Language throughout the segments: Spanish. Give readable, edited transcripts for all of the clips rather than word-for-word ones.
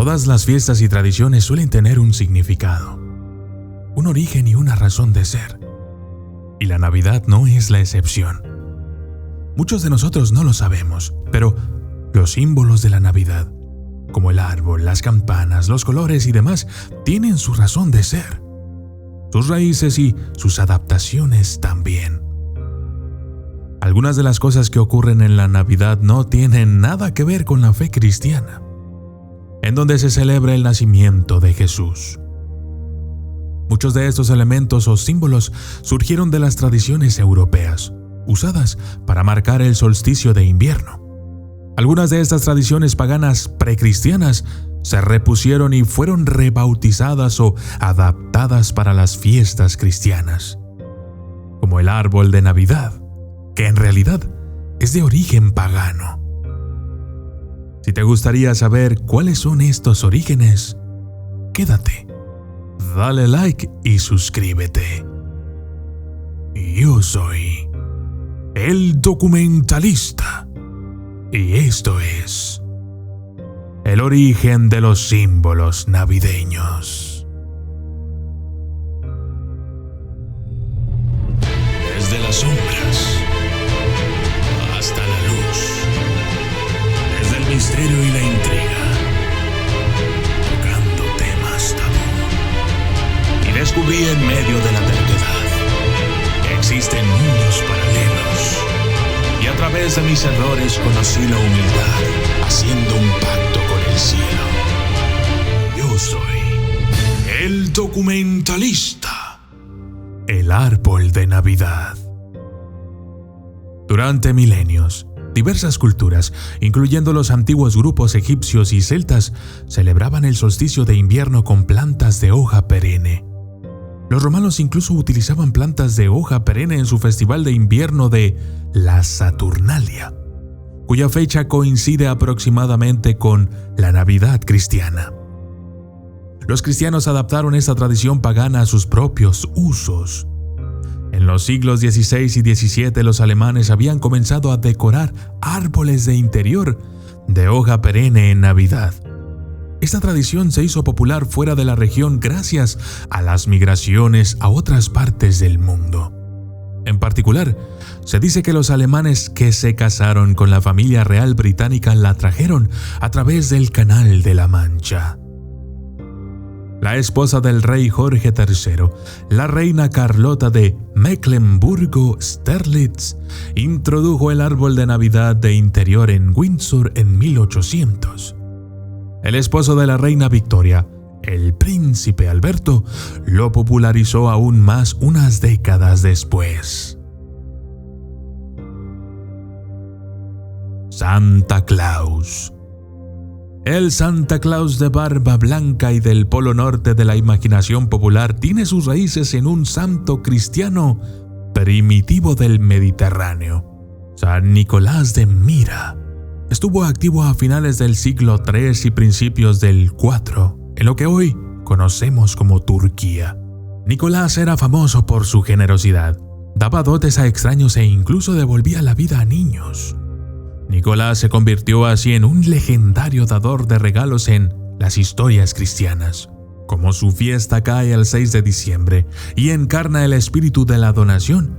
Todas las fiestas y tradiciones suelen tener un significado, un origen y una razón de ser. Y la Navidad no es la excepción. Muchos de nosotros no lo sabemos, pero los símbolos de la Navidad, como el árbol, las campanas, los colores y demás, tienen su razón de ser, sus raíces y sus adaptaciones también. Algunas de las cosas que ocurren en la Navidad no tienen nada que ver con la fe cristiana, en donde se celebra el nacimiento de Jesús. Muchos de estos elementos o símbolos surgieron de las tradiciones europeas, usadas para marcar el solsticio de invierno. Algunas de estas tradiciones paganas precristianas se repusieron y fueron rebautizadas o adaptadas para las fiestas cristianas, como el árbol de Navidad, que en realidad es de origen pagano. Si te gustaría saber cuáles son estos orígenes, quédate, dale like y suscríbete. Yo soy el documentalista y esto es el origen de los símbolos navideños. Desde las sombras hasta la luz, desde el misterio y la intriga, tocando temas tabú. Y descubrí en medio de la terquedad que existen mundos paralelos. Y a través de mis errores conocí la humildad, haciendo un pacto con el cielo. Yo soy el documentalista. El árbol de Navidad. Durante milenios, diversas culturas, incluyendo los antiguos grupos egipcios y celtas, celebraban el solsticio de invierno con plantas de hoja perenne. Los romanos incluso utilizaban plantas de hoja perenne en su festival de invierno de la Saturnalia, cuya fecha coincide aproximadamente con la Navidad cristiana. Los cristianos adaptaron esta tradición pagana a sus propios usos. En los siglos XVI y XVII, los alemanes habían comenzado a decorar árboles de interior de hoja perenne en Navidad. Esta tradición se hizo popular fuera de la región gracias a las migraciones a otras partes del mundo. En particular, se dice que los alemanes que se casaron con la familia real británica la trajeron a través del Canal de la Mancha. La esposa del rey Jorge III, la reina Carlota de Mecklemburgo-Strelitz, introdujo el árbol de Navidad de interior en Windsor en 1800. El esposo de la reina Victoria, el príncipe Alberto, lo popularizó aún más unas décadas después. Santa Claus. El Santa Claus de barba blanca y del polo norte de la imaginación popular tiene sus raíces en un santo cristiano primitivo del Mediterráneo, San Nicolás de Mira. Estuvo activo a finales del siglo III y principios del IV, en lo que hoy conocemos como Turquía. Nicolás era famoso por su generosidad, daba dotes a extraños e incluso devolvía la vida a niños. Nicolás se convirtió así en un legendario dador de regalos en las historias cristianas. Como su fiesta cae el 6 de diciembre y encarna el espíritu de la donación,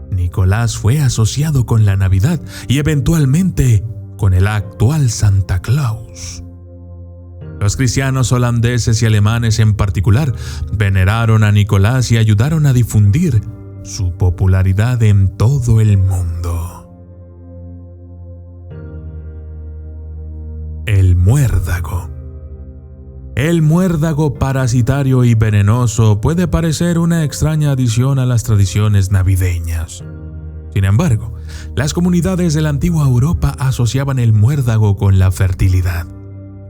Nicolás fue asociado con la Navidad y eventualmente con el actual Santa Claus. Los cristianos holandeses y alemanes en particular veneraron a Nicolás y ayudaron a difundir su popularidad en todo el mundo. El muérdago. El muérdago parasitario y venenoso puede parecer una extraña adición a las tradiciones navideñas. Sin embargo, las comunidades de la antigua Europa asociaban el muérdago con la fertilidad.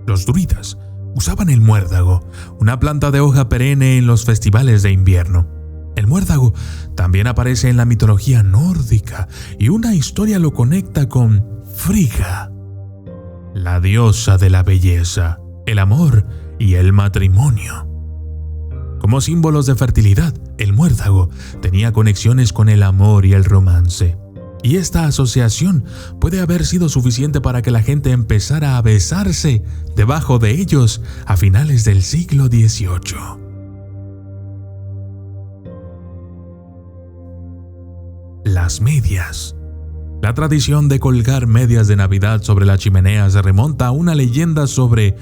Los druidas usaban el muérdago, una planta de hoja perenne, en los festivales de invierno. El muérdago también aparece en la mitología nórdica y una historia lo conecta con Frigga, la diosa de la belleza, el amor y el matrimonio. Como símbolos de fertilidad, el muérdago tenía conexiones con el amor y el romance. Y esta asociación puede haber sido suficiente para que la gente empezara a besarse debajo de ellos a finales del siglo XVIII. Las medias. La tradición de colgar medias de Navidad sobre la chimenea se remonta a una leyenda sobre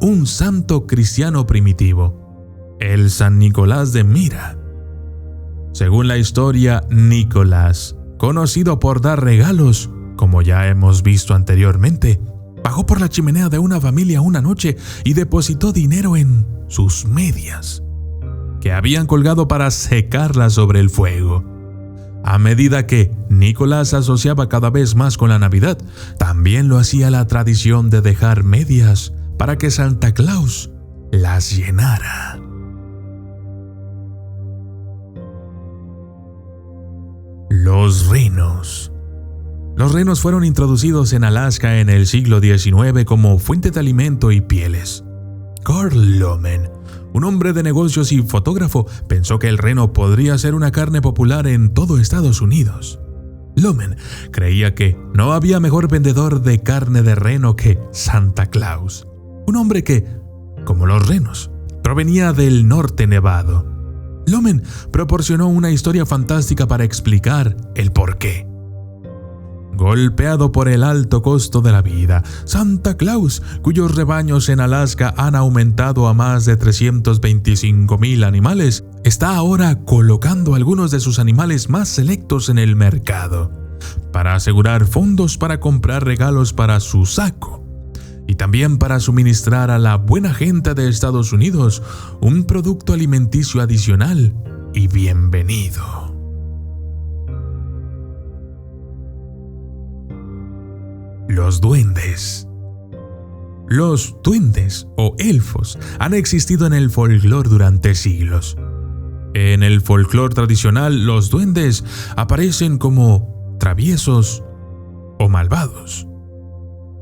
un santo cristiano primitivo, el San Nicolás de Myra. Según la historia, Nicolás, conocido por dar regalos, como ya hemos visto anteriormente, bajó por la chimenea de una familia una noche y depositó dinero en sus medias, que habían colgado para secarlas sobre el fuego. A medida que Nicolás se asociaba cada vez más con la Navidad, también lo hacía la tradición de dejar medias para que Santa Claus las llenara. Los renos. Los renos fueron introducidos en Alaska en el siglo XIX como fuente de alimento y pieles. Carl Lomen, un hombre de negocios y fotógrafo, pensó que el reno podría ser una carne popular en todo Estados Unidos. Lomen creía que no había mejor vendedor de carne de reno que Santa Claus, un hombre que, como los renos, provenía del norte nevado. Lomen proporcionó una historia fantástica para explicar el porqué. Golpeado por el alto costo de la vida, Santa Claus, cuyos rebaños en Alaska han aumentado a más de 325,000 animales, está ahora colocando algunos de sus animales más selectos en el mercado, para asegurar fondos para comprar regalos para su saco, y también para suministrar a la buena gente de Estados Unidos un producto alimenticio adicional y bienvenido. Los duendes. Los duendes o elfos han existido en el folclore durante siglos. En el folclore tradicional, los duendes aparecen como traviesos o malvados.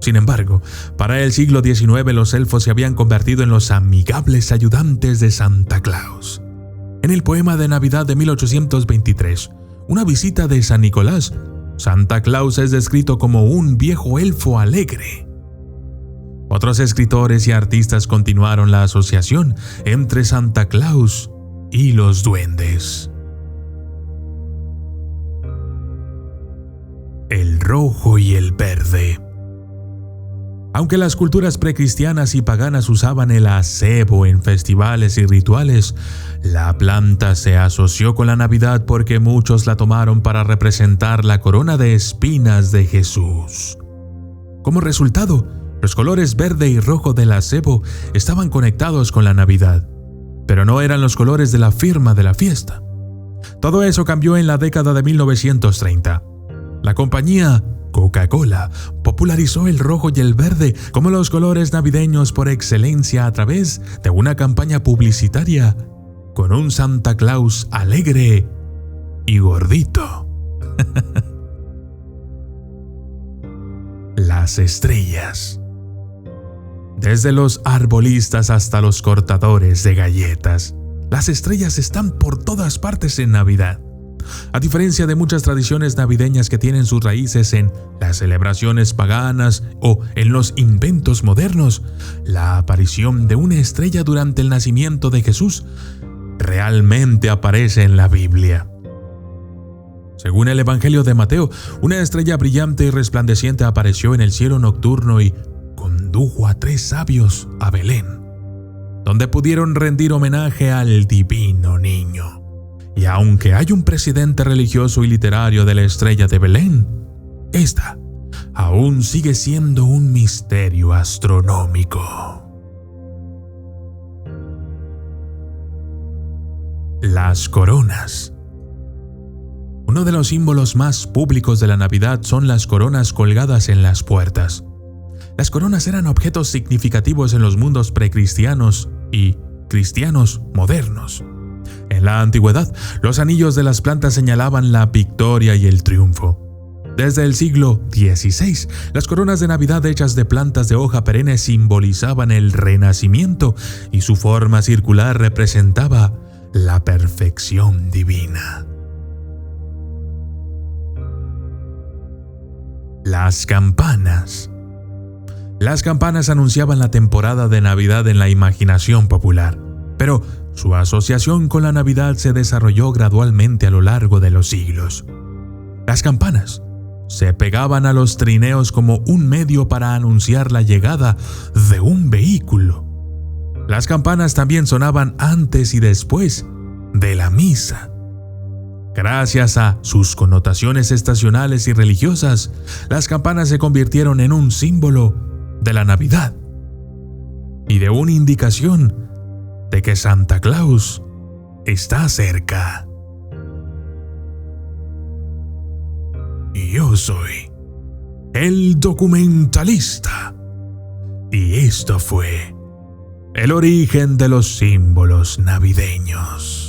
Sin embargo, para el siglo XIX los elfos se habían convertido en los amigables ayudantes de Santa Claus. En el poema de Navidad de 1823, Una visita de San Nicolás, Santa Claus es descrito como un viejo elfo alegre. Otros escritores y artistas continuaron la asociación entre Santa Claus y los duendes. El rojo y el verde. Aunque las culturas precristianas y paganas usaban el acebo en festivales y rituales, la planta se asoció con la Navidad porque muchos la tomaron para representar la corona de espinas de Jesús. Como resultado, los colores verde y rojo del acebo estaban conectados con la Navidad, pero no eran los colores de la firma de la fiesta. Todo eso cambió en la década de 1930. La compañía Coca-Cola popularizó el rojo y el verde como los colores navideños por excelencia a través de una campaña publicitaria con un Santa Claus alegre y gordito. Las estrellas. Desde los arbolistas hasta los cortadores de galletas, las estrellas están por todas partes en Navidad. A diferencia de muchas tradiciones navideñas que tienen sus raíces en las celebraciones paganas o en los inventos modernos, la aparición de una estrella durante el nacimiento de Jesús realmente aparece en la Biblia. Según el Evangelio de Mateo, una estrella brillante y resplandeciente apareció en el cielo nocturno y condujo a 3 sabios a Belén, donde pudieron rendir homenaje al divino niño. Y aunque hay un precedente religioso y literario de la estrella de Belén, esta aún sigue siendo un misterio astronómico. Las coronas. Uno de los símbolos más públicos de la Navidad son las coronas colgadas en las puertas. Las coronas eran objetos significativos en los mundos precristianos y cristianos modernos. En la antigüedad, los anillos de las plantas señalaban la victoria y el triunfo. Desde el siglo XVI, las coronas de Navidad hechas de plantas de hoja perenne simbolizaban el renacimiento y su forma circular representaba la perfección divina. Las campanas. Las campanas anunciaban la temporada de Navidad en la imaginación popular, pero su asociación con la Navidad se desarrolló gradualmente a lo largo de los siglos. Las campanas se pegaban a los trineos como un medio para anunciar la llegada de un vehículo. Las campanas también sonaban antes y después de la misa. Gracias a sus connotaciones estacionales y religiosas, las campanas se convirtieron en un símbolo de la Navidad y de una indicación de que Santa Claus está cerca. Y yo soy el documentalista. Y esto fue el origen de los símbolos navideños.